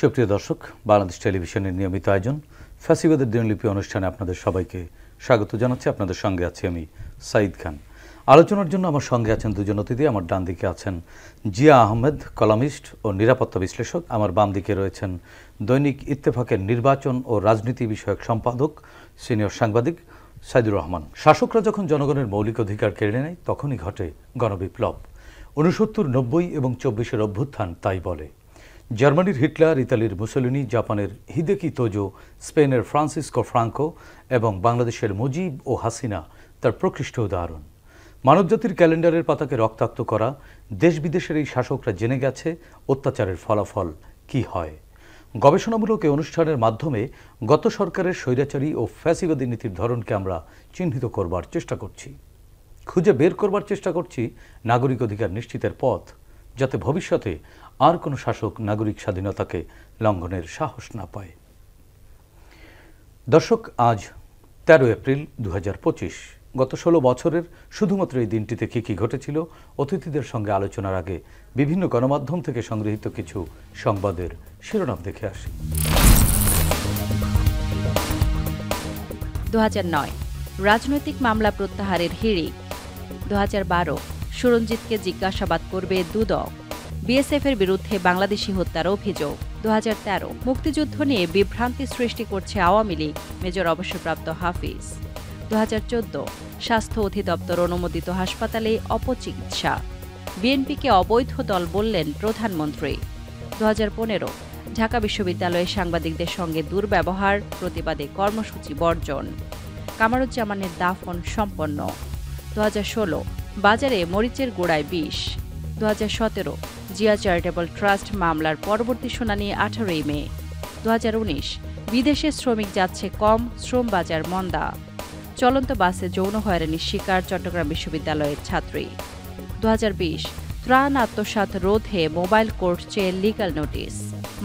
সুপ্রিয় দর্শক, বাংলাদেশ টেলিভিশনের নিয়মিত আয়োজন ফ্যাসিবাদের দিনলিপি অনুষ্ঠানে আপনাদের সবাইকে স্বাগত জানাচ্ছি। আপনাদের সঙ্গে আছি আমি সাইদ খান। আলোচনার জন্য আমার সঙ্গে আছেন দুজন অতিথি। আমার ডান দিকে আছেন জিয়া আহমেদ, কলামিস্ট ও নিরাপত্তা বিশ্লেষক। আমার বাম দিকে রয়েছেন দৈনিক ইত্তেফাকের নির্বাচন ও রাজনীতি বিষয়ক সম্পাদক সিনিয়র সাংবাদিক সাইদুর রহমান। শাসকরা যখন জনগণের মৌলিক অধিকার কেড়ে নেয় তখনই ঘটে গণবিপ্লব। 69, 90 এবং 24-এর অভ্যুত্থান তাই বলে। জার্মানির হিটলার, ইতালির মুসোলিনি, জাপানের হিদেকি তোজো, স্পেনের ফ্রান্সিসকো ফ্রাঙ্কো এবং বাংলাদেশের মুজিব ও হাসিনা তার প্রকৃষ্ট উদাহরণ। মানবজাতির ক্যালেন্ডারের পাতাকে রক্তাক্ত করা দেশ বিদেশের এই শাসকরা জেনে গেছে অত্যাচারের ফলাফল কি হয়। গবেষণামূলক এই অনুষ্ঠানের মাধ্যমে গত সরকারের স্বৈরাচারী ও ফ্যাসিবাদী নীতির ধরনকে আমরা চিহ্নিত করবার চেষ্টা করছি, খুঁজে বের করবার চেষ্টা করছি নাগরিক অধিকার নিশ্চিতের পথ, যাতে ভবিষ্যতে আর কোনো শাসক নাগরিক স্বাধীনতাকে লঙ্ঘনের সাহস না পায়। দর্শক, আজ 13 এপ্রিল 2025। গত 16 বছরের শুধুমাত্র এই দিনটিতে কী কী ঘটেছিল, অতিথিদের সঙ্গে আলোচনার আগে বিভিন্ন গণমাধ্যম থেকে সংগৃহীত কিছু সংবাদের শিরোনাম দেখে আসি। 2009 রাজনৈতিক মামলা প্রত্যাহারের হিড়িক। 2012 সুরঞ্জিতকে জিজ্ঞাসাবাদ করবে দুদক। বিএসএফের বিরুদ্ধে বাংলাদেশি হত্যার অভিযোগ। 2013 মুক্তিযুদ্ধ নিয়ে বিভ্রান্তি সৃষ্টি করছে আওয়ামী লীগ, মেজর অবসরপ্রাপ্ত হাফিজ। 2014 স্বাস্থ্য অধিদপ্তর অনুমোদিত হাসপাতালে অপচিকিৎসা। বিএনপিকে অবৈধ দল বললেন প্রধানমন্ত্রী। 2015 ঢাকা বিশ্ববিদ্যালয়ে সাংবাদিকদের সঙ্গে দুর্ব্যবহার, প্রতিবাদে কর্মসূচি বর্জন। কামারুজ্জামানের দাফন সম্পন্ন। 2016 বাজারে মরিচের গোড়ায় বিষ। 2017 জিয়া চ্যারিটেবল ট্রাস্ট মামলার পরবর্তী শুনানি 18 মে। 2019 বিদেশে শ্রমিক যাচ্ছে কম, শ্রম বাজার মন্দা। চলন্ত বাসে যৌন হয়রানির শিকার চট্টগ্রাম বিশ্ববিদ্যালয়ের ছাত্রী। 2020 ত্রাণ আত্মসাৎ রোধে মোবাইল কোর্ট চেয়ে লিগ্যাল নোটিশ।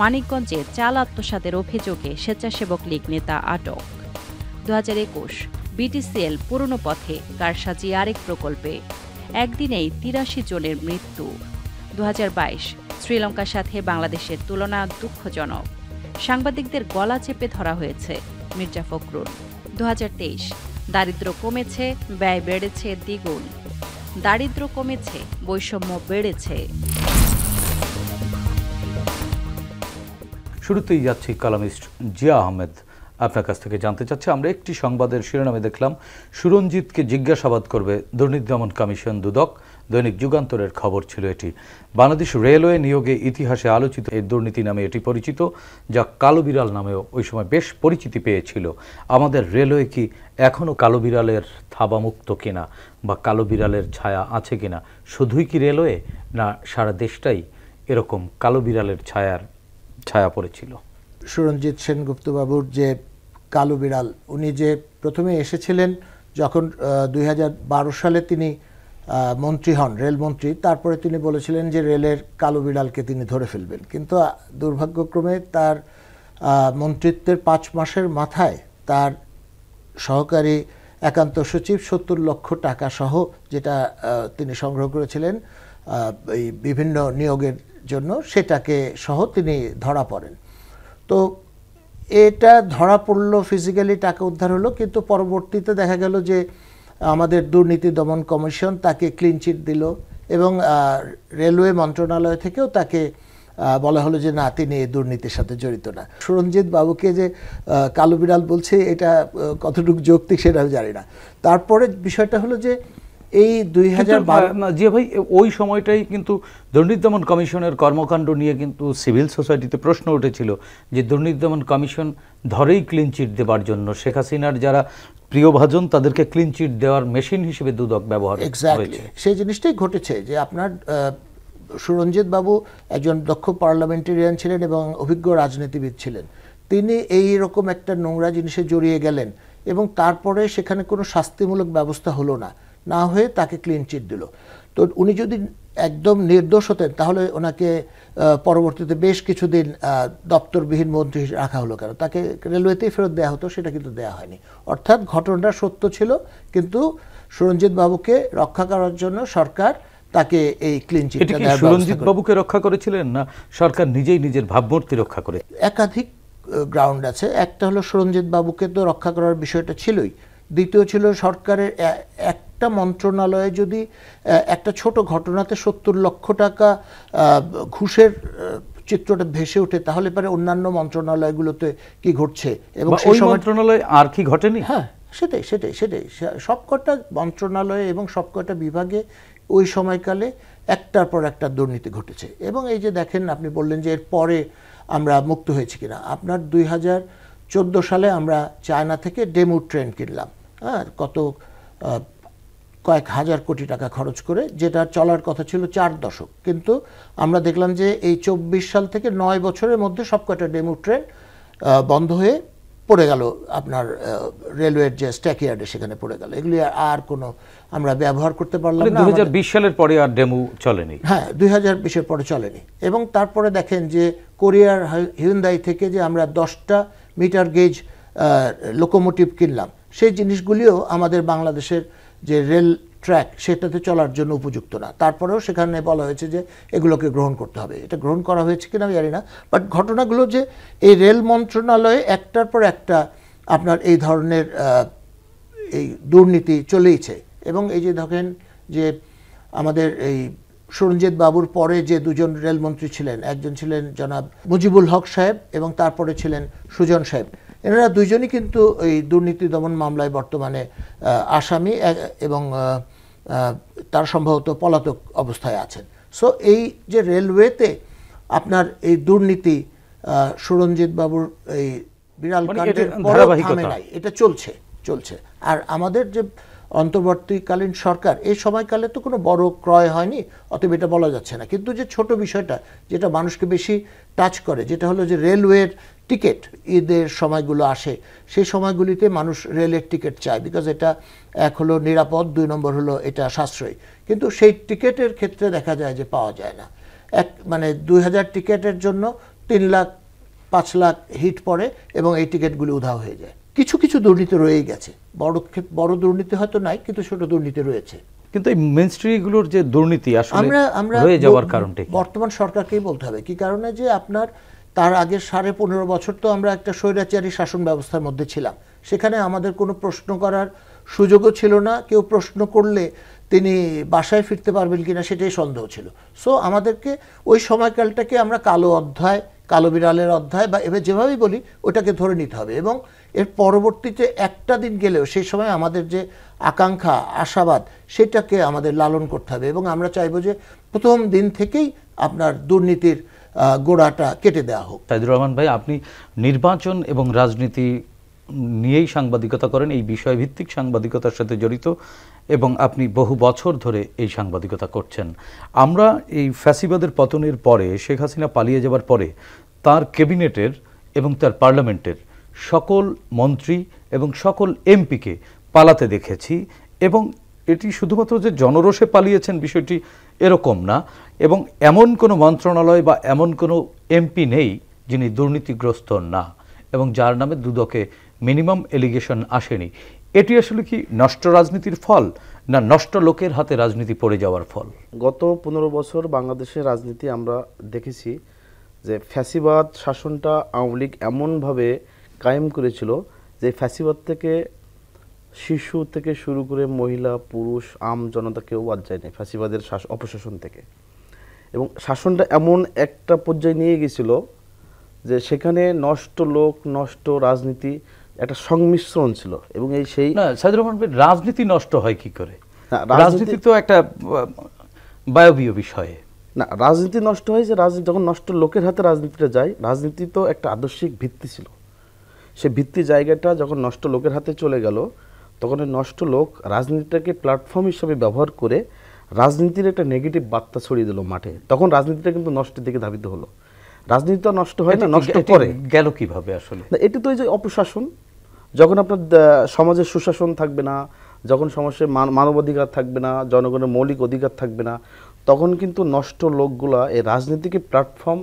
মানিকগঞ্জে চাল আত্মসাতের অভিযোগে স্বেচ্ছাসেবক লীগ নেতা আটক। 2021 বিটিসিএল পুরনো পথে, কারসাজি আরেক প্রকল্পে। একদিনেই 83 জনের মৃত্যু। 2022 শ্রীলঙ্কার সাথে বাংলাদেশের তুলনা দুঃখজনক। সাংবাদিকদের গলা চেপে ধরা হয়েছে, মির্জা ফখরুল। 2023 দারিদ্র্য কমেছে, ব্যয় বেড়েছে দ্বিগুণ। দারিদ্র্য কমেছে, বৈষম্য বেড়েছে। শুরুতেই যাচ্ছি কলামিস্ট জিয়া আহমেদ, আপনার কাছ থেকে জানতে চাচ্ছি। আমরা একটি সংবাদের শিরোনামে দেখলাম সুরঞ্জিতকে জিজ্ঞাসাবাদ করবে দুর্নীতি দমন কমিশন দুদক। দৈনিক যুগান্তরের খবর ছিল এটি। বাংলাদেশ রেলওয়ে নিয়োগে ইতিহাসে আলোচিত এই দুর্নীতি নামে এটি পরিচিত, যা কালো বিড়াল নামেও ওই সময় বেশ পরিচিতি পেয়েছিল। আমাদের রেলওয়ে কি এখনও কালো বিড়ালের থাবামুক্ত কিনা, বা কালো বিড়ালের ছায়া আছে কিনা? শুধুই কি রেলওয়ে, না সারা দেশটাই এরকম কালো বিড়ালের ছায়া পড়েছিল? সুরঞ্জিত সেনগুপ্তবাবুর যে কালো বিড়াল, উনি যে প্রথমে এসেছিলেন যখন 2012 সালে তিনি মন্ত্রী হন, রেলমন্ত্রী, তারপরে তিনি বলেছিলেন যে রেলের কালো বিড়ালকে তিনি ধরে ফেলবেন। কিন্তু দুর্ভাগ্যক্রমে তার মন্ত্রিত্বের 5 মাসের মাথায় তার সহকারী একান্ত সচিব 70 লক্ষ টাকা সহ, যেটা তিনি সংগ্রহ করেছিলেন এই বিভিন্ন নিয়োগের জন্য, সেটাকে সহ তিনি ধরা পড়েন। তো এটা ধরা পড়লো, ফিজিক্যালি টাকা উদ্ধার হলো, কিন্তু পরবর্তীতে দেখা গেল যে আমাদের দুর্নীতি দমন কমিশন তাকে ক্লিন চিট দিল এবং রেলওয়ে মন্ত্রণালয় থেকেও তাকে বলা হলো যে না, তিনি এই দুর্নীতির সাথে জড়িত না। সুরঞ্জিত বাবুকে যে কালো বিড়াল বলছে, এটা কতটুকু যৌক্তিক সেটা আমি জানি না। তারপরে বিষয়টা হলো যে এই 2012 জি ভাই, ওই সময়টাই কিন্তু দুর্নীতি দমন কমিশনের কর্মকাণ্ড নিয়ে কিন্তু সিভিল সোসাইটিতে প্রশ্ন উঠেছিল যে দুর্নীতি দমন কমিশন ধরেই ক্লিন চিট দেওয়ার জন্য শেখ হাসিনার যারা প্রিয়ভাজন তাদেরকে ক্লিন চিট দেওয়ার মেশিন হিসেবে দুদক ব্যবহার এক্স্যাক্টলি সেই জিনিসটাই ঘটেছে যে আপনার সুরঞ্জিত বাবু একজন দক্ষ পার্লামেন্টেরিয়ান ছিলেন এবং অভিজ্ঞ রাজনীতিবিদ ছিলেন। তিনি এই রকম একটা নোংরা জিনিসে জড়িয়ে গেলেন এবং তারপরে সেখানে কোনো শাস্তিমূলক ব্যবস্থা হলো না, না হয়ে তাকে ক্লিন চিট দিল। তো উনি যদি একদম নির্দোষ হতেন তাহলে ওনাকে পরবর্তীতে বেশ কিছুদিন দপ্তরবিহীন মন্ত্রী রাখা হলো কেন? তাকে রেলওয়েতেই ফেরত দেওয়া হতো, সেটা কিন্তু দেওয়া হয়নি। অর্থাৎ ঘটনাটা সত্য ছিল, কিন্তু সুরঞ্জিত বাবুকে রক্ষা করার জন্য সরকার তাকে এই ক্লিন চিটটা দেওয়ার ব্যবস্থা করে। সুরঞ্জিত বাবুকে রক্ষা করেছিলেন না সরকার নিজেই নিজের ভাবমূর্তি রক্ষা করে? একাধিক গ্রাউন্ড আছে। একটা হলো সুরঞ্জিত বাবুকে তো রক্ষা করার বিষয়টা ছিলই, দ্বিতীয় ছিল সরকারের একটা মন্ত্রণালয়ে যদি একটা ছোট ঘটনাতে 70 লক্ষ টাকা ঘুষের চিত্রটা ভেসে ওঠে তাহলে পরে অন্যান্য মন্ত্রণালয়গুলোতে কি ঘটছে এবং ওই মন্ত্রণালয়ে আর কি ঘটেনি? হ্যাঁ, সেটাই সবকটা মন্ত্রণালয়ে এবং সবকটা বিভাগে ওই সময়কালে একটার পর একটা দুর্নীতি ঘটেছে। এবং এই যে দেখেন, আপনি বললেন যে এর পরে আমরা মুক্ত হয়েছি কিনা। আপনার 2014 সালে আমরা চায়না থেকে ডেমু ট্রেন কিনলাম, হ্যাঁ, কয়েক হাজার কোটি টাকা খরচ করে, যেটা চলার কথা ছিল 4 দশক। কিন্তু আমরা দেখলাম যে এই 24 সাল থেকে 9 বছরের মধ্যে সবকটা ডেমু ট্রেন বন্ধ হয়ে পড়ে গেল আপনার রেলওয়ের যে স্ট্যাকইয়ার্ডে, সেখানে পড়ে গেল। এগুলি আর কোনো আমরা ব্যবহার করতে পারলাম না। 2020 সালের পরে আর ডেমু চলেনি। হ্যাঁ, 2020-এর পরে চলেনি। এবং তারপরে দেখেন যে কোরিয়ার হিউন্দাই থেকে যে আমরা 10টা মিটার গেজ লোকোমোটিভ কিনলাম, সেই জিনিসগুলিও আমাদের বাংলাদেশের যে রেল ট্র্যাক সেটাতে চলার জন্য উপযুক্ত না। তারপরেও সেখানে বলা হয়েছে যে এগুলোকে গ্রহণ করতে হবে। এটা গ্রহণ করা হয়েছে কিনা আমি জানি না, বাট ঘটনাগুলো যে এই রেল মন্ত্রণালয়ে একটার পর একটা আপনার এই ধরনের এই দুর্নীতি চলেইছে। এবং এই যে দেখেন যে আমাদের এই সুরঞ্জিত বাবুর পরে যে দুজন রেলমন্ত্রী ছিলেন, একজন ছিলেন জনাব মুজিবুল হক সাহেব এবং তারপরে ছিলেন সুজন সাহেব। এনারা দুইজনই কিন্তু এই দুর্নীতি দমন মামলায় বর্তমানে আসামি এবং তার সম্ভবত পলাতক অবস্থায় আছেন। সো এই যে রেলওয়েতে আপনার এই দুর্নীতি সুরঞ্জিত বাবুর এই বিড়াল কাণ্ডের পরে থামে নাই, এটা চলছে। আর আমাদের যে অন্তর্বর্তীকালীন সরকার, এই সময়কালে তো কোনো বড় ক্রয় হয়নি, অতএব এটা বলা যাচ্ছে না। কিন্তু যে ছোট বিষয়টা যেটা মানুষকে বেশি টাচ করে, যেটা হলো যে রেলওয়ের টিকিট, ঈদের সময়গুলো আসে, সেই সময়গুলিতে মানুষ রেলের টিকিট চায়, বিকজ এটা এক হলো নিরাপদ, 2 নম্বর হলো এটা সাশ্রয়ী। কিন্তু সেই টিকিটের ক্ষেত্রে দেখা যায় যে পাওয়া যায় না। মানে 2000 টিকিটের জন্য 3 লাখ 5 লাখ হিট পড়ে এবং এই টিকিটগুলি উধাও হয়ে যায়। কিছু দুর্নীতি রয়েই গেছে, বড় দুর্নীতি হয়তো নাই, কিন্তু ছোট দুর্নীতি রয়েছে। কিন্তু এই মিনিস্ট্রিগুলোর যে দুর্নীতি আসলে হয়ে যাওয়ার কারণটা বর্তমান সরকারকেই বলতে হবে কি কারণে। যে আপনার তার আগে 15.5 বছর তো আমরা একটা স্বৈরাচারী শাসন ব্যবস্থার মধ্যে ছিলাম, সেখানে আমাদের কোনো প্রশ্ন করার সুযোগও ছিল না। কেউ প্রশ্ন করলে তিনি বাসায় ফিরতে পারবেন কিনা সেটাই সন্দেহ ছিল। সো আমাদেরকে ওই সময়কালটাকে আমরা কালো অধ্যায়, কালো বিড়ালের অধ্যায় বা এবার যেভাবেই বলি ওটাকে ধরে নিতে হবে। এবং এর পরবর্তীতে একটা দিন গেলেও সেই সময় আমাদের যে আকাঙ্ক্ষা, আশাবাদ, সেটাকে আমাদের লালন করতে হবে। এবং আমরা চাইবো যে প্রথম দিন থেকেই আপনার দুর্নীতির গোড়াটা কেটে দেওয়া হোক। সাইদুর রহমান ভাই, আপনি নির্বাচন এবং রাজনীতি নিয়েই সাংবাদিকতা করেন, এই বিষয়ভিত্তিক সাংবাদিকতার সাথে জড়িত, এবং আপনি বহু বছর ধরে এই সাংবাদিকতা করছেন। আমরা এই ফ্যাসিবাদের পতনের পরে, শেখ হাসিনা পালিয়ে যাবার পরে, তার ক্যাবিনেটের এবং তার পার্লামেন্টের সকল মন্ত্রী এবং সকল এমপিকে পালাতে দেখেছি। এবং এটি শুধুমাত্র যে জনরোষে পালিয়েছেন বিষয়টি এরকম না, এবং এমন কোনো মন্ত্রণালয় বা এমন কোনো এমপি নেই যিনি দুর্নীতিগ্রস্ত না এবং যার নামে দুদকে মিনিমাম এলিগেশন আসেনি। এটি আসলে কি নষ্ট রাজনীতির ফল, না নষ্ট লোকের হাতে রাজনীতি পড়ে যাওয়ার ফল? গত 15 বছর বাংলাদেশের রাজনীতি আমরা দেখেছি যে ফ্যাসিবাদ শাসনটা আওয়ামী লীগ এমনভাবে কায়েম করেছিল যে ফ্যাসিবাদ থেকে শিশু থেকে শুরু করে মহিলা, পুরুষ, আম জনতা কেউ বাদ যায়নি ফ্যাসিবাদের অপশাসন থেকে। এবং শাসনটা এমন একটা পর্যায়ে নিয়ে গেছিল যে সেখানে নষ্ট লোক, নষ্ট রাজনীতি একটা সংমিশ্রণ ছিল। এবং এই সেই না সাইদুর রহমান ভাই, রাজনীতি নষ্ট হয় কি করে? না, রাজনীতি তো একটা বায়বীয় বিষয়। না, রাজনীতি নষ্ট হয় যে রাজনীতি যখন নষ্ট লোকের হাতে রাজনীতিটা যায়, রাজনীতি তো একটা আদর্শিক ভিত্তি ছিল, সে ভিত্তি জায়গাটা যখন নষ্ট লোকের হাতে চলে গেল, তখন এই নষ্ট লোক রাজনীতিটাকে প্ল্যাটফর্ম হিসেবে ব্যবহার করে রাজনীতির একটা নেগেটিভ বার্তা ছড়িয়ে দিল মাঠে, তখন রাজনীতিটা কিন্তু নষ্টের দিকে ধাবিত হলো। রাজনীতি তো নষ্ট হয় না, নষ্ট করে গেল কিভাবে আসলে? এটি তো এই যে অপশাসন, যখন আপনার সমাজের সুশাসন থাকবে না, যখন সমাজের মানবাধিকার থাকবে না, জনগণের মৌলিক অধিকার থাকবে না, তখন কিন্তু নষ্ট লোকগুলা এই রাজনীতিকে প্ল্যাটফর্ম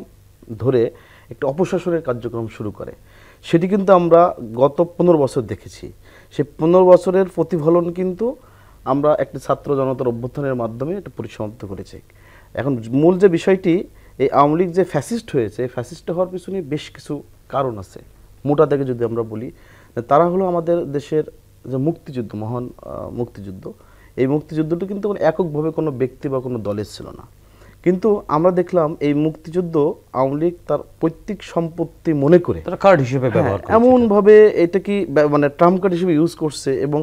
ধরে একটা অপশাসনের কার্যক্রম শুরু করে। সেটি কিন্তু আমরা গত 15 বছর দেখেছি। সেই 15 বছরের প্রতিফলন কিন্তু আমরা একটা ছাত্র জনতার অভ্যুত্থানের মাধ্যমে এটা পরিসমাপ্ত করেছি। এখন মূল যে বিষয়টি, এই আওয়ামী লীগ যে ফ্যাসিস্ট হয়েছে, ফ্যাসিস্ট হওয়ার পিছনে বেশ কিছু কারণ আছে। মোটা থেকে যদি আমরা বলি, তারা হলো আমাদের দেশের যে মুক্তিযুদ্ধ, মহান মুক্তিযুদ্ধ, এই মুক্তিযুদ্ধটা কিন্তু এককভাবে কোনো ব্যক্তি বা কোনো দলের ছিল না। কিন্তু আমরা দেখলাম এই মুক্তিযুদ্ধ আওয়ামী লীগ তার পৈতৃক সম্পত্তি মনে করে তারা কার্ড হিসেবে ব্যবহার করছে, এমনভাবে এটা কি মানে ট্রাম্প কার্ড হিসেবে ইউজ করছে। এবং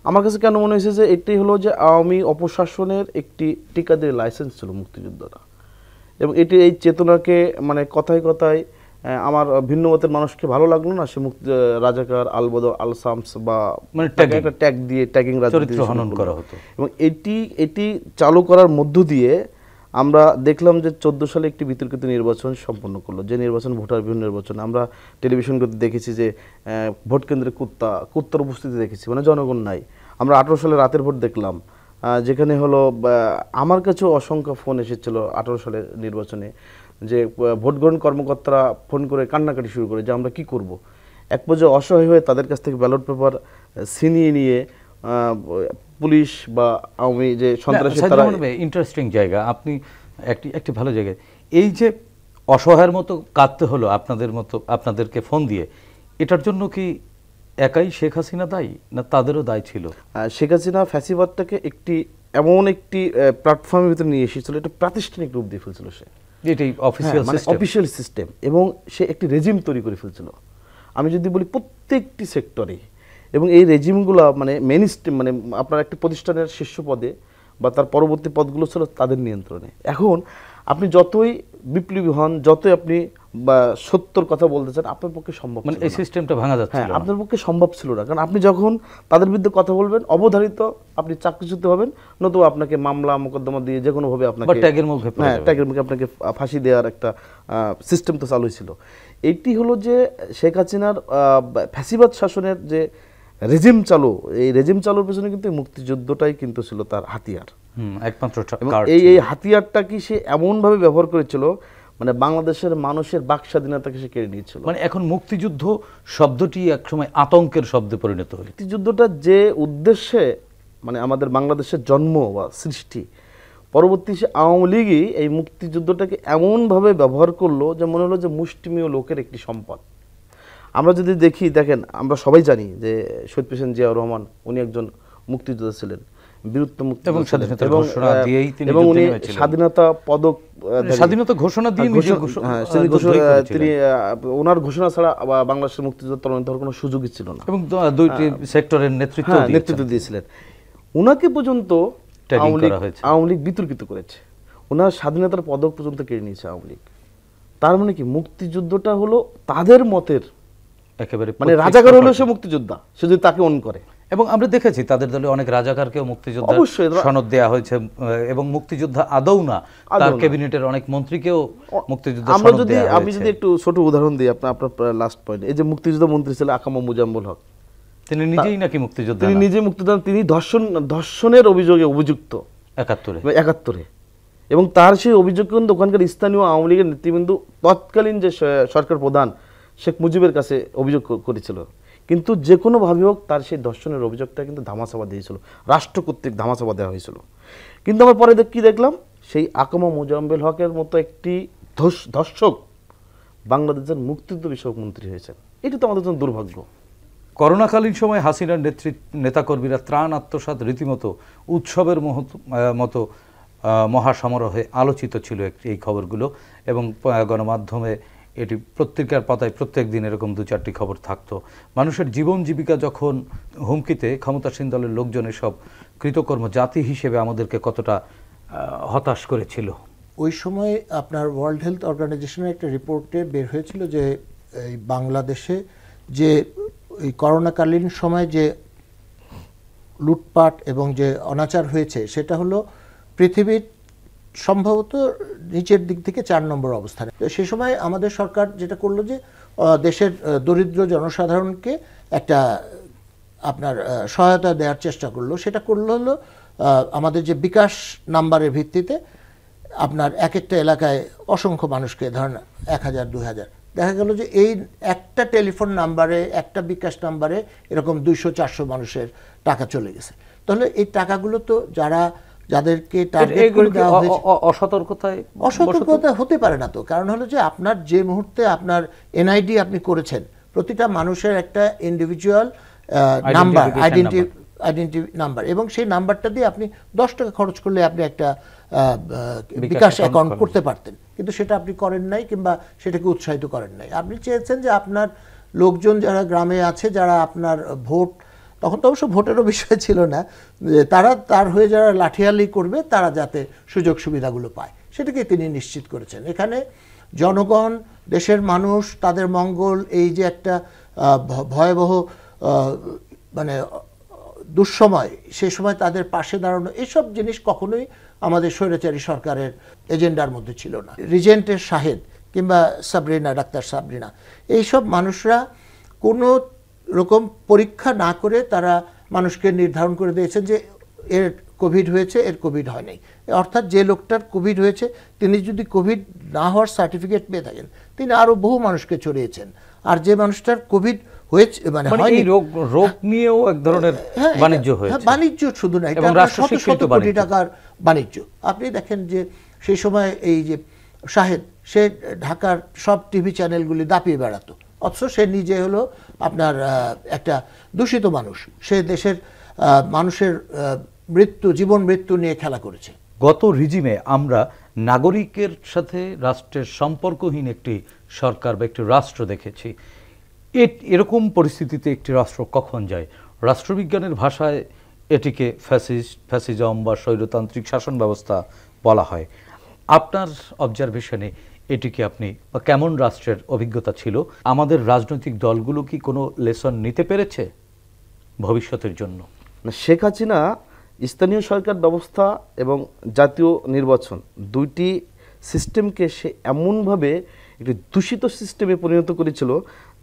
আমার কাছে কেন মনে হয়েছে যে এটাই হলো যে আওয়ামী অপশাসনের একটি টিকাদের লাইসেন্স ছিল মুক্তিযুদ্ধটা, এবং এটি এই চেতনাকে মানে কথায় কথায় আমার ভিন্ন মতের মানুষকে ভালো লাগলো না, সে মুক্তি রাজাকার আলবদর আল শামস বা মানে একটা ট্যাগ দিয়ে ট্যাগিং চরিত্র হনন করা হতো। এবং এটি চালু করার মধ্য দিয়ে আমরা দেখলাম যে 14 সালে একটি বিতর্কিত নির্বাচন সম্পন্ন করলো, যে নির্বাচন ভোটার বিহীন নির্বাচন। আমরা টেলিভিশনগুলোতে দেখেছি যে ভোট কেন্দ্রে কুত্তার উপস্থিতি দেখেছি, মানে জনগণ নাই। আমরা 18 সালে রাতের ভোট দেখলাম, যেখানে হলো আমার কাছেও অসংখ্য ফোন এসেছিল 18 সালের নির্বাচনে, যে ভোট গ্রহণ কর্মকর্তারা ফোন করে কান্নাকাটি শুরু করে যে আমরা কি করব। এক পর্যায়ে অসহায় হয়ে তাদের কাছ থেকে ব্যালট পেপার ছিনিয়ে নিয়ে পুলিশ বা আওয়ামী যে সন্ত্রাসী, তারা ইন্টারেস্টিং জায়গা, আপনি একটি ভালো জায়গায় এই যে অসহায়ের মতো কাঁদতে হলো আপনাদেরকে ফোন দিয়ে, এটার জন্য কি একাই শেখ হাসিনা দায়ী, না তাদেরও দায় ছিল? শেখ হাসিনা ফ্যাসিবাদটাকে এমন একটি প্ল্যাটফর্মের ভিতরে নিয়ে এসেছিল, এটা প্রাতিষ্ঠানিক রূপ দিয়ে ফেলছিল সে, এটাই অফিসিয়াল সিস্টেম, এবং সে একটি রেজিম তৈরি করে ফেলছিল। আমি যদি বলি প্রত্যেকটি সেক্টরে, এবং এই রেজিমগুলো মানে মেইন স্ট্রিম, মানে আপনার একটি প্রতিষ্ঠানের শীর্ষ পদে বা তার পরবর্তী পদগুলো ছিল তাদের নিয়ন্ত্রণে। এখন আপনি যতই বিপ্লবী হন, যতই আপনি বা সত্যর কথা বলতে চান, আপনার পক্ষে সম্ভব মানে এই সিস্টেমটা ভাঙা যাচ্ছে না, আপনার পক্ষে সম্ভব ছিল না। কারণ আপনি যখন তাদের বিরুদ্ধে কথা বলবেন, অবধারিত আপনি চাকরিচ্যুত হবেন, নতুবা আপনাকে মামলা মোকদ্দমা দিয়ে যে কোনোভাবে আপনাকে ট্যাগের মুখে আপনাকে ফাঁসি দেওয়ার একটা সিস্টেম তো চালু ছিল। এইটি হলো যে শেখ হাসিনার ফ্যাসিবাদ শাসনের যে রেজিম চালু, এই রেজিম চালুর পেছনে কিন্তু মুক্তিযুদ্ধটাই কিন্তু ছিল তার হাতিয়ার, একমাত্র। এই হাতিয়ারটা কি সে এমনভাবে ব্যবহার করেছিল, মানে বাংলাদেশের মানুষের বাক স্বাধীনতাকে সে কেড়ে নিয়েছিল। মানে এখন মুক্তিযুদ্ধ শব্দটি একসময় আতঙ্কের শব্দে পরিণত হয়েছে। মুক্তিযুদ্ধটা যে উদ্দেশ্যে মানে আমাদের বাংলাদেশের জন্ম বা সৃষ্টি, পরবর্তী সে আওয়ামী লীগই এই মুক্তিযুদ্ধটাকে এমনভাবে ব্যবহার করলো যে মনে হলো যে মুষ্টিমেয় লোকের একটি সম্পদ। আমরা যদি দেখেন, আমরা সবাই জানি যে শহীদ প্রেসিডেন্ট জিয়াউর রহমান উনি একজন মুক্তিযোদ্ধা ছিলেন, বীরত্ব মুক্তি এবং স্বাধীনতা পদক, স্বাধীনতা ঘোষণা দিয়ে তিনি ওনার ঘোষণা ছাড়া বাংলাদেশের মুক্তিযুদ্ধ ত্বরান্বিত হওয়ার কোনো সুযোগই ছিল না, এবং দুইটি সেক্টরের নেতৃত্ব দিয়েছিলেন। ওনাকে পর্যন্ত আওয়ামী লীগ বিতর্কিত করেছে, ওনার স্বাধীনতার পদক পর্যন্ত কেড়ে নিয়েছে আওয়ামী লীগ। তার মানে কি মুক্তিযুদ্ধটা হলো তাদের মতের একেবারে, মানে রাজাকার হলো সে মুক্তিযোদ্ধা, সে যদি তাকে অন করে। এবং আমরা দেখেছি তাদের দলে অনেক রাজাকারকেও মুক্তিযোদ্ধা সনদ দেওয়া হয়েছে, এবং মুক্তিযোদ্ধা আদৌ না, তার ক্যাবিনেটের অনেক মন্ত্রীকেও মুক্তিযোদ্ধা সনদ দেওয়া হয়েছে। আমি যদি একটু ছোট উদাহরণ দিই আপনার লাস্ট পয়েন্ট, এই যে মুক্তিযোদ্ধা মন্ত্রী ছিল আকামা মুজাম্মল হক, তিনি নিজেই নাকি মুক্তিযোদ্ধা, তিনি নিজে মুক্তিযোদ্ধা, তিনি ধর্ষণের অভিযোগে অভিযুক্ত 71-এ, এবং তার সেই অভিযোগ কিন্তু ওখানকার স্থানীয় আওয়ামী লীগের নেতৃবৃন্দ তৎকালীন যে সরকার প্রধান শেখ মুজিবের কাছে অভিযোগ করেছিল, কিন্তু যে কোনোভাবে হোক তার সেই ধর্ষণের অভিযোগটা কিন্তু ধামাচাপা দিয়েছিল, রাষ্ট্র কর্তৃক ধামাচাপা দেওয়া হয়েছিল। কিন্তু আমার পরে কি দেখলাম, সেই আকামা মোজাম্মেল হকের মতো একটি ধর্ষক বাংলাদেশের মুক্তিযুদ্ধ বিষয়ক মন্ত্রী হয়েছেন। এটা তো আমাদের জন্য দুর্ভাগ্য। করোনাকালীন সময় হাসিনার নেতাকর্মীরা ত্রাণ আত্মসাৎ রীতিমতো উৎসবের মতো মহাসমারোহে আলোচিত ছিল এই খবরগুলো, এবং গণমাধ্যমে এটি পত্রিকার পাতায় প্রত্যেক দিন এরকম 2-4টি খবর থাকতো। মানুষের জীবন জীবিকা যখন হুমকিতে, ক্ষমতাসীন দলের লোকজন এসব কৃতকর্ম জাতি হিসেবে আমাদেরকে কতটা হতাশ করেছিল। ওই সময় আপনার ওয়ার্ল্ড হেলথ অর্গানাইজেশনের একটা রিপোর্টে বের হয়েছিল যে এই বাংলাদেশে যে এই করোনাকালীন সময় যে লুটপাট এবং যে অনাচার হয়েছে সেটা হলো পৃথিবীর সম্ভবত নিচের দিক থেকে 4 নম্বর অবস্থানে। তো সে সময় আমাদের সরকার যেটা করলো যে দেশের দরিদ্র জনসাধারণকে একটা আপনার সহায়তা দেওয়ার চেষ্টা করলো। সেটা করলো হলো আমাদের যে বিকাশ নাম্বারের ভিত্তিতে আপনার এক একটা এলাকায় অসংখ্য মানুষকে, ধরেন 1000 2000, দেখা গেল যে এই একটা টেলিফোন নাম্বারে, একটা বিকাশ নাম্বারে এরকম 200-400 মানুষের টাকা চলে গেছে। তাহলে এই টাকাগুলো তো যাদেরকে টার্গেট করে দেওয়া হয়েছে, অসতর্কতা হতে পারে না তো। কারণ হলো যে আপনার যে মুহূর্তে আপনার এনআইডি আপনি করেছেন, প্রতিটা মানুষের একটা ইন্ডিভিজুয়াল নাম্বার, আইডেন্টি নাম্বার, এবং সেই নাম্বারটা দিয়ে আপনি 10 টাকা খরচ করলে আপনি একটা বিকাশ অ্যাকাউন্ট করতে পারতেন, কিন্তু সেটা আপনি করেন নাই, কিংবা সেটাকে উৎসাহিত করেন নাই। আপনি চেয়েছেন যে আপনার লোকজন যারা গ্রামে আছে, যারা আপনার ভোট, তখন তো অবশ্য ভোটেরও বিষয় ছিল না, যে তার হয়ে যারা লাঠিয়ালি করবে তারা যাতে সুযোগ সুবিধাগুলো পায়, সেটাকে তিনি নিশ্চিত করেছেন। এখানে জনগণ, দেশের মানুষ, তাদের মঙ্গল, এই যে একটা ভয়াবহ মানে দুঃসময়, সেই সময় তাদের পাশে দাঁড়ানো, এসব জিনিস কখনোই আমাদের স্বৈরাচারী সরকারের এজেন্ডার মধ্যে ছিল না। রিজেন্টের শাহেদ কিংবা সাবরিনা, ডাক্তার সাবরিনা, এইসব মানুষরা কোনো রকম পরীক্ষা না করে তারা মানুষকে নির্ধারণ করে দিয়েছেন যে এর কোভিড হয়েছে, এর কোভিড হয় নাই। অর্থাৎ যে লোকটার কোভিড হয়েছে তিনি যদি কোভিড না হওয়ার সার্টিফিকেট পেয়ে থাকেন, তিনি আরও বহু মানুষকে ছড়িয়েছেন। আর যে মানুষটার কোভিড হয়েছে, মানে হয়নি, রোগ নিয়েও এক ধরনের বাণিজ্য হয়েছে। বাণিজ্য শুধু না, এটা শত শত কোটি টাকার বাণিজ্য। আপনি দেখেন যে সেই সময় এই যে শাহেদ, সে ঢাকার সব টিভি চ্যানেলগুলি দাপিয়ে বেড়াতো, অথচ সে নিজে হলো আপনার একটা দূষিত মানুষ। সে দেশের মানুষের জীবন মৃত্যু নিয়ে খেলা করেছে। গত রিজিমে আমরা নাগরিকের সাথে রাষ্ট্রের সম্পর্কহীন একটি সরকার বা একটি রাষ্ট্র দেখেছি। এরকম পরিস্থিতিতে একটি রাষ্ট্র কখন যায়? রাষ্ট্রবিজ্ঞানের ভাষায় এটিকে ফ্যাসিজম বা স্বৈরতান্ত্রিক শাসন ব্যবস্থা বলা হয়। আপনার অবজারভেশনে এটিকে আপনি বা কেমন রাষ্ট্রের অভিজ্ঞতা ছিল? আমাদের রাজনৈতিক দলগুলো কি কোনো লেসন নিতে পেরেছে ভবিষ্যতের জন্য? শেখ হাসিনা স্থানীয় সরকার ব্যবস্থা এবং জাতীয় নির্বাচন, দুইটি সিস্টেমকে সে এমনভাবে একটি দূষিত সিস্টেমে পরিণত করেছিল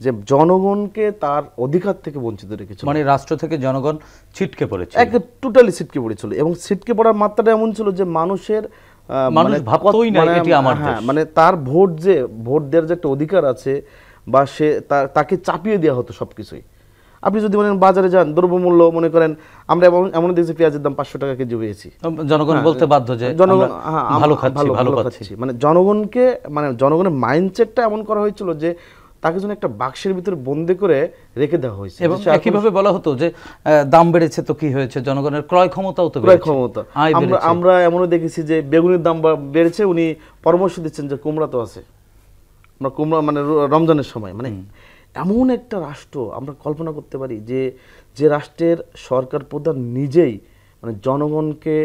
যে জনগণকে তার অধিকার থেকে বঞ্চিত রেখেছিল। মানে রাষ্ট্র থেকে জনগণ ছিটকে পড়েছে, টোটালি ছিটকে পড়েছিল। এবং ছিটকে পড়ার মাত্রাটা এমন ছিল যে মানুষের মানে তার ভোট দেওয়ার যে একটা অধিকার আছে, বা সে তাকে চাপিয়ে দেওয়া হতো সবকিছুই। আপনি যদি বলেন বাজারে যান, দ্রব্যমূল্য মনে করেন, আমরা এমন দেখছি পেঁয়াজের দাম 500 টাকা কেজি হয়েছি, জনগণ বলতে বাধ্য যে জনগণ ভালো খাচ্ছি। মানে জনগণকে, মানে জনগণের মাইন্ডসেটটা এমন করা হয়েছিল যে তাকে যেন একটা বাক্সের ভিতরে বন্দি করে রেখে দেওয়া হয়েছে। এবং একইভাবে বলা হতো যে দাম বেড়েছে তো কি হয়েছে, জনগণের ক্রয় ক্ষমতাও তো ক্রয় ক্ষমতা। আমরা এমনও দেখেছি যে বেগুনের দাম বেড়েছে, উনি পরামর্শ দিচ্ছেন যে কুমড়া তো আছে, আমরা কুমড়া, মানে রমজানের সময়। মানে এমন একটা রাষ্ট্র আমরা কল্পনা করতে পারি যে রাষ্ট্রের সরকার প্রধান নিজেই মানে জনগণকে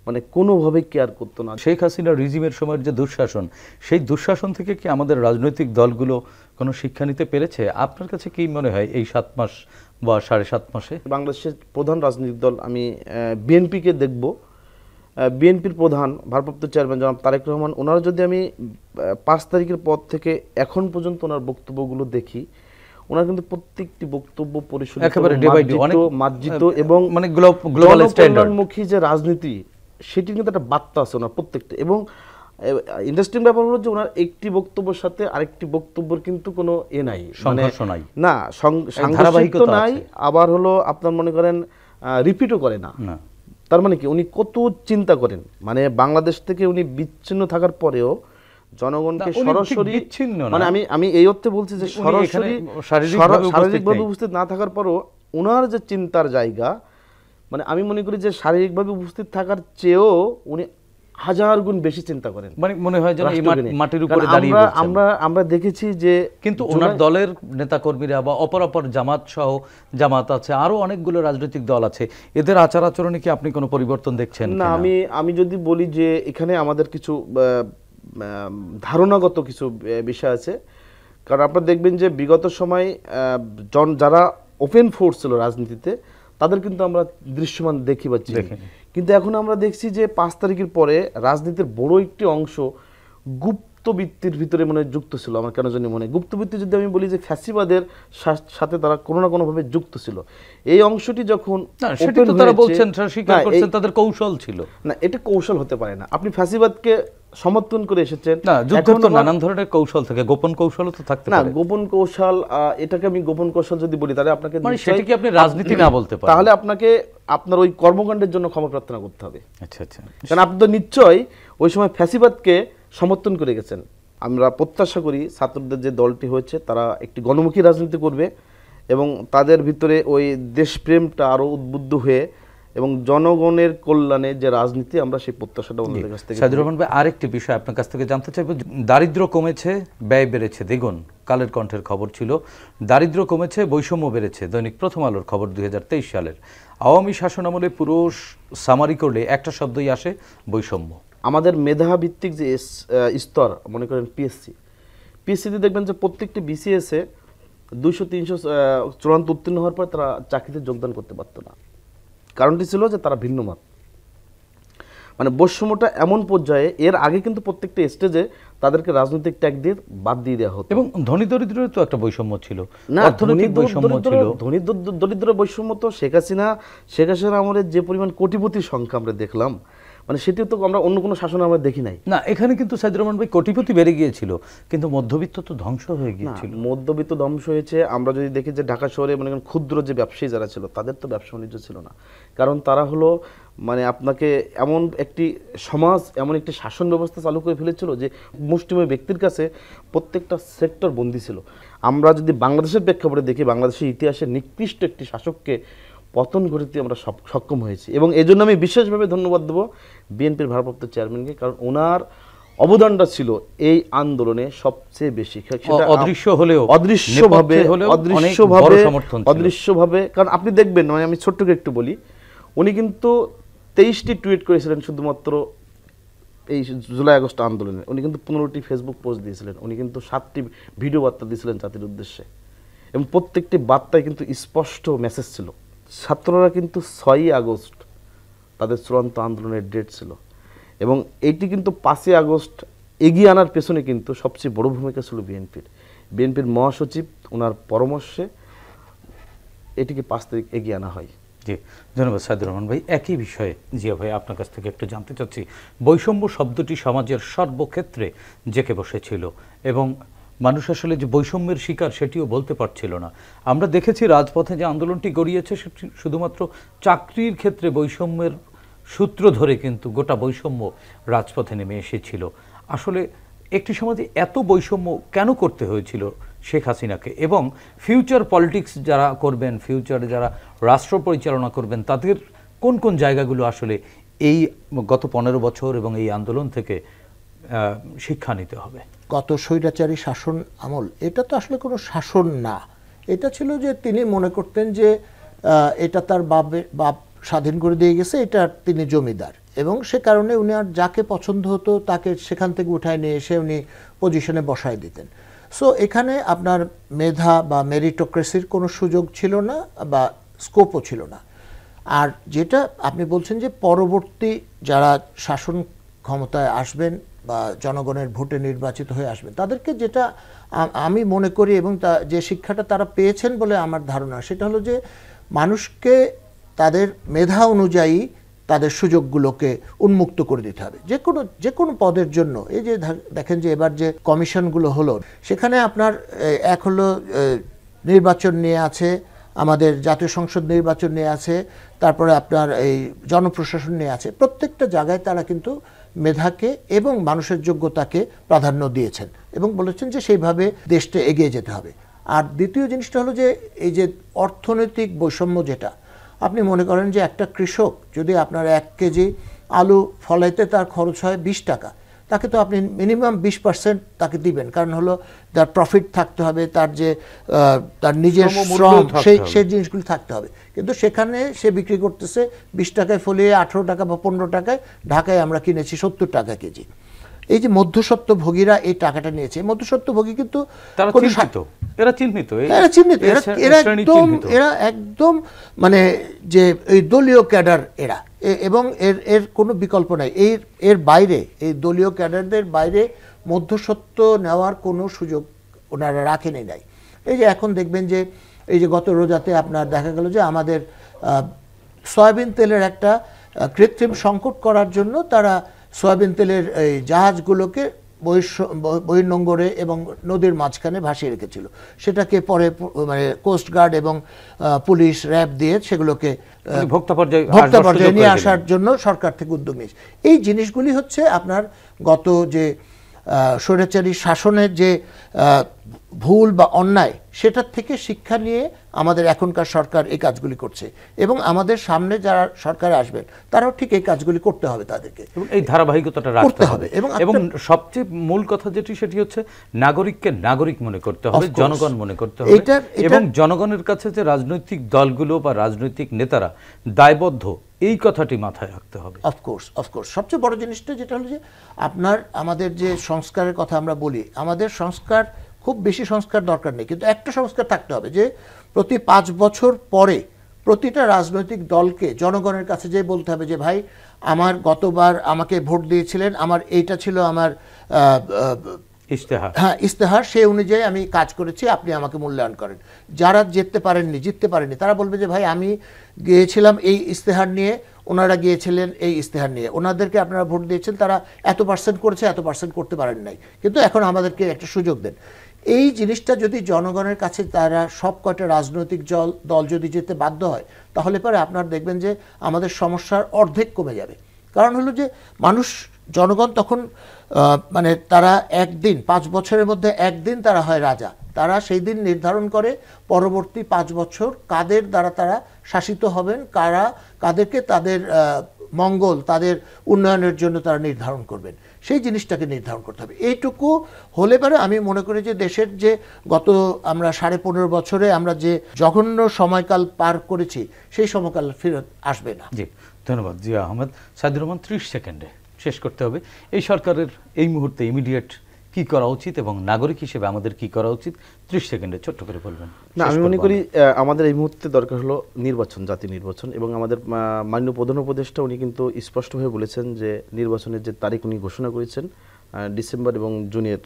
মানে কোনোভাবে কেয়ার করতো না। শেখ হাসিনা রিজিমের সময়ের যে দুঃশাসন, সেই দুঃশাসন থেকে কি আমাদের রাজনৈতিক দলগুলো কোনো শিক্ষা নিতে পেরেছে? আপনার কাছে কি মনে হয় এই 7 মাস বা 7.5 মাসে? বাংলাদেশের প্রধান রাজনৈতিক দল আমি বিএনপিকে দেখব। বিএনপির প্রধান ভারপ্রাপ্ত চেয়ারম্যান জনাব তারেক রহমান, ওনারা যদি আমি 5 তারিখের পর থেকে এখন পর্যন্ত ওনার বক্তব্যগুলো দেখি, ওনার কিন্তু প্রত্যেকটি বক্তব্য পরিশোধিত, মার্জিত এবং মানে গ্লোবাল স্ট্যান্ডার্ডমুখী যে রাজনীতি, সেটির কিন্তু একটা বার্তা আছে ওনার প্রত্যেকটা। এবং ইন্টারেস্টিং ব্যাপার হলো যে ওনার একটি বক্তব্যের সাথে আরেকটি বক্তব্যের কিন্তু কোনো নাই, সংঘর্ষ নাই, না ধারাবাহিকতা নাই, আবার হলো আপনার মনে করেন রিপিটও করে না। তার মানে কি উনি কত চিন্তা করেন, মানে বাংলাদেশ থেকে উনি বিচ্ছিন্ন থাকার পরেও জনগণকে সরাসরি, মানে আমি এই অর্থে বলছি যে সরাসরি শারীরিকভাবে উপস্থিত না থাকার পরও ওনার যে চিন্তার জায়গা, মানে আমি মনে করি যে শারীরিকভাবে উপস্থিত থাকার চেয়েও উনি হাজার গুণ বেশি চিন্তা করেন। মানে মনে হয় যেন এই রাষ্ট্রকে নিয়ে। মাটির উপরে কারণ দাঁড়িয়ে বলছেন। আমরা দেখেছি যে কিন্তু ওনার দলের নেতাকর্মীরা বা অপরাপর জামাত সহ, জামাত আছে, আরো অনেকগুলো রাজনৈতিক দল আছে, এদের আচার আচরণে কি আপনি কোনো পরিবর্তন দেখছেন না, কিনা? আমি যদি বলি যে এখানে আমাদের কিছু ধারণাগত কিছু বিষয় আছে। কারণ আপনারা দেখবেন যে বিগত সময় যারা ওপেন ফোর্স ছিল রাজনীতিতে, তাদের কিন্তু আমরা দৃশ্যমান দেখি পাচ্ছি। কিন্তু এখন আমরা দেখছি যে 5 তারিখের পরে রাজনীতির বড় একটি অংশ গুপ্তবৃত্তির ভিতরে মনে যুক্ত ছিল। আমার কেন জানি মনে গুপ্তবৃত্তি, যদি আমি বলি যে ফ্যাসিবাদের সাথে তারা কোনো না কোনোভাবে যুক্ত ছিল। এই অংশটি যখন সেটা তো তারা বলছেন, স্বীকার করছেন তাদের কৌশল ছিল। না, এটা কৌশল হতে পারে না। আপনি ফ্যাসিবাদকে সমর্থন করে এসেছেন, না, যুদ্ধের তো নানান ধরনের কৌশল থাকে, গোপন কৌশলও তো থাকতে পারে। না, গোপন কৌশল, এটাকে আমি গোপন কৌশল যদি বলি তাহলে আপনাকে মানে সেটা কি আপনি রাজনীতি না বলতে পারেন? তাহলে আপনাকে আপনার ওই কর্মকাণ্ডের জন্য ক্ষমা প্রার্থনা করতে হবে। আচ্ছা আচ্ছা। কারণ আপনি তো নিশ্চয়ই ওই সময় ফ্যাসিবাদকে সমর্থন করে গেছেন। আমরা প্রত্যাশা করি ছাত্রদের যে দলটি হয়েছে তারা একটি গণমুখী রাজনীতি করবে এবং তাদের ভিতরে ওই দেশপ্রেমটা আরো উদ্বুদ্ধ হয়ে এবং জনগণের কল্যাণে যে রাজনীতি, আমরা সেই প্রত্যাশাটা ওনাদের কাছ থেকে। সাইদুর রহমান ভাই, আরেকটি বিষয় আপনার কাছ থেকে জানতে চাইব। দারিদ্র্য কমেছে, ব্যয় বেড়েছে দ্বিগুণ, কালের কণ্ঠের খবর ছিল। দারিদ্র্য কমেছে, বৈষম্য বেড়েছে, দৈনিক প্রথম আলোর খবর 2023 সালের। আওয়ামী শাসনামলে পুরো সামারি করলে একটা শব্দই আসে, বৈষম্য। আমাদের মেধাভিত্তিক যে স্তর, মনে করেন পিএসসিতে দেখবেন যে প্রত্যেকটি বিসিএসে 200-300 চূড়ান্ত উত্তীর্ণ হওয়ার পর তারা চাকরিতে যোগদান করতে পারতো না। কারণটি ছিল যে তারা ভিন্ন মত। মানে বৈষম্যটা এমন পর্যায়ে, এর আগে কিন্তু প্রত্যেকটা স্টেজে তাদেরকে রাজনৈতিক ট্যাগ দিয়ে বাদ দিয়ে দেওয়া হতো। এবং ধনী দরিদ্রের তো একটা বৈষম্য ছিল, না, অর্থনৈতিক বৈষম্য ছিল। ধনী দরিদ্র বৈষম্য তো শেখ হাসিনা আমলের যে পরিমাণ কোটিপতির সংখ্যা আমরা দেখলাম, মানে সেটি তো আমরা অন্য কোনো শাসন আমরা দেখি নাই। না, এখানে কিন্তু সাইদুর রহমান ভাই কোটিপতি বেড়ে গিয়েছিল, কিন্তু মধ্যবিত্ত তো ধ্বংস হয়ে গিয়েছিল। মধ্যবিত্ত ধ্বংস হয়েছে। আমরা যদি দেখি যে ঢাকা শহরে মনে করেন ক্ষুদ্র যে ব্যবসায়ী যারা ছিল, তাদের তো ব্যবসা বাণিজ্য ছিল না। কারণ তারা হলো মানে আপনাকে এমন একটি সমাজ, এমন একটি শাসন ব্যবস্থা চালু করে ফেলেছিল যে মুষ্টিমেয় ব্যক্তির কাছে প্রত্যেকটা সেক্টর বন্দী ছিল। আমরা যদি বাংলাদেশের প্রেক্ষাপটে দেখি, বাংলাদেশের ইতিহাসে নিকৃষ্ট একটি শাসককে পতন ঘটাতে আমরা সক্ষম হয়েছি। এবং এই জন্য আমি বিশেষভাবে ধন্যবাদ দেবো বিএনপির ভারপ্রাপ্ত চেয়ারম্যানকে, কারণ ওনার অবদানটা ছিল এই আন্দোলনে সবচেয়ে বেশি। অদৃশ্যভাবে, কারণ আপনি দেখবেন, মানে আমি ছোট্ট করে একটু বলি, উনি কিন্তু 23টি টুইট করেছিলেন শুধুমাত্র এই জুলাই আগস্ট আন্দোলনে। উনি কিন্তু 15টি ফেসবুক পোস্ট দিয়েছিলেন, উনি কিন্তু 7টি ভিডিও বার্তা দিয়েছিলেন জাতির উদ্দেশ্যে, এবং প্রত্যেকটি বার্তায় কিন্তু স্পষ্ট মেসেজ ছিল। ছাত্ররা কিন্তু 6ই আগস্ট তাদের চূড়ান্ত আন্দোলনের ডেট ছিল, এবং এইটি কিন্তু 5ই আগস্ট এগিয়ে আনার পেছনে কিন্তু সবচেয়ে বড় ভূমিকা ছিল বিএনপির মহাসচিব, ওনার পরামর্শে এটিকে 5 তারিখ এগিয়ে আনা হয়। জি, ধন্যবাদ সাইদুর রহমান ভাই। একই বিষয়ে জিয়া ভাই আপনার কাছ থেকে একটু জানতে চাচ্ছি। বৈষম্য শব্দটি সমাজের সর্বক্ষেত্রে জেঁকে বসেছিল এবং মানুষ আসলে যে বৈষম্যের শিকার সেটিও বলতে পারছিল না। আমরা দেখেছি রাজপথে যে আন্দোলনটি গড়িয়েছে সেটি শুধুমাত্র চাকরির ক্ষেত্রে বৈষম্যের সূত্র ধরে কিন্তু গোটা বৈষম্য রাজপথে নেমে এসেছিল। আসলে একটি সমাজে এত বৈষম্য কেন করতে হয়েছিল শেখ হাসিনাকে, এবং ফিউচার পলিটিক্স যারা করবেন, ফিউচারে যারা রাষ্ট্র পরিচালনা করবেন, তাদের কোন কোন জায়গাগুলো আসলে এই গত 15 বছর এবং এই আন্দোলন থেকে শিক্ষা নিতে হবে? গত স্বৈরাচারী শাসন আমল, এটা তো আসলে কোনো শাসন না। এটা ছিল যে তিনি মনে করতেন যে এটা তার বাপ স্বাধীন করে দিয়ে গেছে, এটা তিনি জমিদার, এবং সে কারণে উনি আর যাকে পছন্দ হতো তাকে সেখান থেকে উঠায় নিয়ে এসে উনি পজিশনে বসায় দিতেন। সো এখানে আপনার মেধা বা মেরিটোক্রেসির কোনো সুযোগ ছিল না বা স্কোপও ছিল না। আর যেটা আপনি বলছেন যে পরবর্তী যারা শাসন ক্ষমতায় আসবেন বা জনগণের ভোটে নির্বাচিত হয়ে আসবেন, তাদেরকে যেটা আমি মনে করি এবং যে শিক্ষাটা তারা পেয়েছেন বলে আমার ধারণা, সেটা হলো যে মানুষকে তাদের মেধা অনুযায়ী তাদের সুযোগগুলোকে উন্মুক্ত করে দিতে হবে যে কোনো পদের জন্য। এই যে দেখেন যে এবার যে কমিশনগুলো হলো, সেখানে আপনার এক হলো নির্বাচন নিয়ে আছে, আমাদের জাতীয় সংসদ নির্বাচন নিয়ে আছে, তারপরে আপনার এই জনপ্রশাসন নিয়ে আছে। প্রত্যেকটা জায়গায় তারা কিন্তু মেধাকে এবং মানুষের যোগ্যতাকে প্রাধান্য দিয়েছেন এবং বলেছেন যে সেইভাবে দেশটা এগিয়ে যেতে হবে। আর দ্বিতীয় জিনিসটা হলো যে এই যে অর্থনৈতিক বৈষম্য, যেটা আপনি মনে করেন যে একটা কৃষক যদি আপনার 1 কেজি আলু ফলাইতে তার খরচ হয় 20 টাকা, তাকে তো আপনি মিনিমাম 20% তাকে দিবেন, কারণ হলো তার প্রফিট থাকতে হবে, তার যে তার নিজের শ্রম সেই জিনিসগুলো থাকতে হবে। কিন্তু সেখানে সে বিক্রি করতেছে 20 টাকায় ফলিয়ে 18 টাকা বা 15 টাকায়, ঢাকায় আমরা কিনেছি 70 টাকা কেজি। এই যে মধ্যস্বত্বভোগীরা এই টাকাটা নিয়েছে, মধ্যস্বত্বভোগী কিন্তু এরা একদম মানে যে এই দলীয় ক্যাডার এরা, এবং এর কোনো বিকল্প নাই। এর বাইরে, এই দলীয় ক্যাডারদের বাইরে মধ্যস্বত্ব নেওয়ার কোনো সুযোগ ওনারা রাখেনি নাই। এই যে এখন দেখবেন যে এই যে গত রোজাতে আপনার দেখা গেল যে আমাদের সয়াবিন তেলের একটা কৃত্রিম সংকট করার জন্য তারা সয়াবিন তেলের এই জাহাজগুলোকে বহির্নোঙরে এবং নদীর মাঝখানে ভাসিয়ে রেখেছিল। সেটাকে পরে মানে কোস্টগার্ড এবং পুলিশ, র্যাব দিয়ে সেগুলোকে ভোক্তা পর্যায়ে নিয়ে আসার জন্য সরকার থেকে উদ্যোগ নিয়েছে। এই জিনিসগুলি হচ্ছে আপনার গত যে স্বৈরাচারী শাসনের যে ভুল বা অন্যায়, সেটার থেকে শিক্ষা নিয়ে আমাদের এখনকার সরকার এই কাজগুলি করছে, এবং আমাদের সামনে যারা সরকারে আসবেন তারাও ঠিক এই কাজগুলি করতে হবে, তাদেরকে এই ধারাবাহিকতাটা রাখতে হবে। এবং সবচেয়ে মূল কথা যেটি, সেটি হচ্ছে নাগরিককে নাগরিক মনে করতে হবে, জনগণ মনে করতে হবে, এবং জনগণের কাছে যে রাজনৈতিক দলগুলো বা রাজনৈতিক নেতারা দায়বদ্ধ, এই কথাটি মাথায় রাখতে হবে। অফকোর্স সবচেয়ে বড় জিনিসটা যেটা হলো যে আপনার আমাদের যে সংস্কারের কথা আমরা বলি, আমাদের সংস্কার খুব বেশি সংস্কার দরকার নেই, কিন্তু একটা সংস্কার থাকতে হবে যে প্রতি 5 বছর পরে প্রতিটা রাজনৈতিক দলকে জনগণের কাছে যে বলতে হবে যে ভাই, আমার গতবার আমাকে ভোট দিয়েছিলেন, আমার এইটা ছিল আমার ইস্তেহার, সেই অনুযায়ী আমি কাজ করেছি, আপনি আমাকে মূল্যায়ন করেন। যারা জিততে পারেননি তারা বলবে যে ভাই, আমি গিয়েছিলাম এই ইস্তেহার নিয়ে, ওনারা গিয়েছিলেন এই ইস্তেহার নিয়ে, ওনাদেরকে আপনারা ভোট দিয়েছেন, তারা এত % করেছে, এত % করতে পারেন নাই, কিন্তু এখন আমাদেরকে একটা সুযোগ দেন। এই জিনিসটা যদি জনগণের কাছে তারা সব কয়টা রাজনৈতিক দল যদি যেতে বাধ্য হয়, তাহলে পরে আপনারা দেখবেন যে আমাদের সমস্যার অর্ধেক কমে যাবে। কারণ হলো যে জনগণ তখন মানে তারা একদিন, 5 বছরের মধ্যে একদিন তারা হয় রাজা, তারা সেই দিন নির্ধারণ করে পরবর্তী 5 বছর কাদের দ্বারা তারা শাসিত হবেন, কাদেরকে তাদের মঙ্গল, তাদের উন্নয়নের জন্য তারা নির্ধারণ করবেন, সেই জিনিসটাকে নির্ধারণ করতে হবে। এইটুকু হলে পরে আমি মনে করি যে দেশের যে গত আমরা 15.5 বছরে আমরা যে জঘন্য সময়কাল পার করেছি, সেই সময়কাল ফেরত আসবে না। জি, ধন্যবাদ জিয়া আহমেদ। সাইদুর রহমান, 30 সেকেন্ডে শেষ করতে হবে। এই সরকারের এই মুহূর্তে ইমিডিয়েট কি করা উচিত এবং নাগরিক হিসেবে আমাদের কি করা উচিত, 30 সেকেন্ডে ছোট্ট করে বলবেন। না, আমি মনে করি আমাদের এই মুহূর্তে দরকার হলো নির্বাচন, জাতীয় নির্বাচন, এবং আমাদের মাননীয় প্রধান উপদেষ্টা উনি কিন্তু স্পষ্টভাবে বলেছেন যে নির্বাচনের যে তারিখ উনি ঘোষণা করেছেন ডিসেম্বর এবং জুনের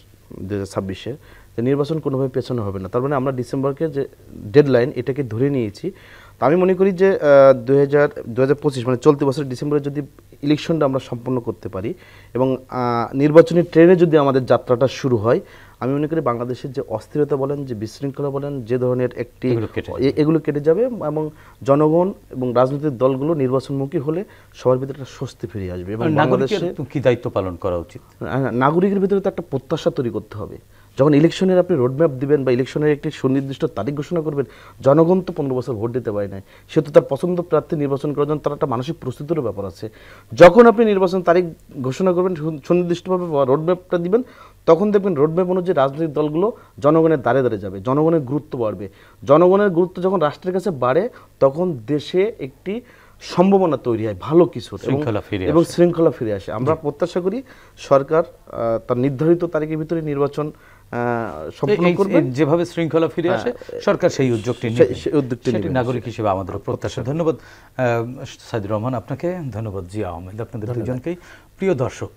2026-এর, যে নির্বাচন কোনোভাবে পেছানো হবে না। তার মানে আমরা ডিসেম্বরকে যে ডেডলাইন, এটাকে ধরে নিয়েছি। তা আমি মনে করি যে 2025 মানে চলতি বছরের ডিসেম্বরে যদি ইলেকশনটা আমরা সম্পন্ন করতে পারি এবং নির্বাচনী ট্রেনে যদি আমাদের যাত্রাটা শুরু হয়, আমি মনে করি বাংলাদেশের যে অস্থিরতা বলেন, যে বিশৃঙ্খলা বলেন, যে ধরনের একটি এগুলো কেটে যাবে, এবং জনগণ এবং রাজনৈতিক দলগুলো নির্বাচনমুখী হলে সবার ভিতরে একটা স্বস্তি ফিরে আসবে। এবং বাংলাদেশের কি দায়িত্ব পালন করা উচিত, নাগরিকের ভিতরে তো একটা প্রত্যাশা তৈরি করতে হবে। যখন ইলেকশনের আপনি রোডম্যাপ দিবেন বা ইলেকশনের একটি সুনির্দিষ্ট তারিখ ঘোষণা করবেন, জনগণ তো 15 বছর ভোট দিতে পারে নাই, সে তো তার পছন্দ প্রার্থী নির্বাচন করার জন্য তার একটা মানসিক প্রস্তুতিরও ব্যাপার আছে। যখন আপনি নির্বাচন তারিখ ঘোষণা করবেন, সুনির্দিষ্টভাবে রোডম্যাপটা দিবেন, তখন দেখবেন রোডম্যাপ অনুযায়ী রাজনৈতিক দলগুলো জনগণের দ্বারে দ্বারে যাবে, জনগণের গুরুত্ব বাড়বে। জনগণের গুরুত্ব যখন রাষ্ট্রের কাছে বাড়ে, তখন দেশে একটি সম্ভাবনা তৈরি হয় ভালো কিছু এবং শৃঙ্খলা ফিরে আসে। আমরা প্রত্যাশা করি সরকার তার নির্ধারিত তারিখের ভিতরে নির্বাচন সম্পন্ন করবে, যেভাবে শৃঙ্খলা ফিরে আসে সরকার সেই উদ্যোগটি নেবে, নাগরিক হিসেবে আমাদের প্রত্যাশা। ধন্যবাদ সাইদুর রহমান, আপনাকে ধন্যবাদ জিয়া আহমেদ, আপনাদের দুজনকেই। প্রিয় দর্শক,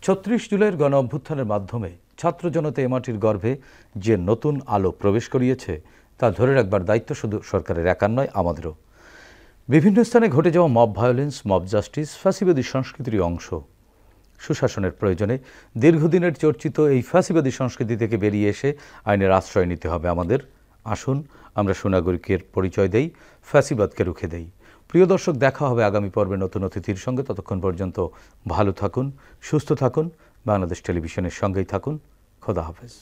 36 জুলাইয়ের গণ অভ্যুত্থানের মাধ্যমে ছাত্র জনতা এ মাটির গর্ভে যে নতুন আলো প্রবেশ করিয়েছে, তা ধরে রাখবার দায়িত্ব শুধু সরকারের একার নয়, আমাদেরও। বিভিন্ন স্থানে ঘটে যাওয়া মব ভায়োলেন্স, মব জাস্টিস ফ্যাসিবাদী সংস্কৃতির অংশ। সুশাসনের প্রয়োজনে দীর্ঘদিনের চর্চিত এই ফ্যাসিবাদী সংস্কৃতি থেকে বেরিয়ে এসে আইনের আশ্রয় নিতে হবে আমাদের। আসুন আমরা সুনাগরিকের পরিচয় দেই, ফ্যাসিবাদকে রুখে দেই। প্রিয় দর্শক, দেখা হবে আগামী পর্বে নতুন অতিথির সঙ্গে। ততক্ষণ পর্যন্ত ভালো থাকুন, সুস্থ থাকুন, বাংলাদেশ টেলিভিশনের সঙ্গেই থাকুন। খোদা হাফেজ।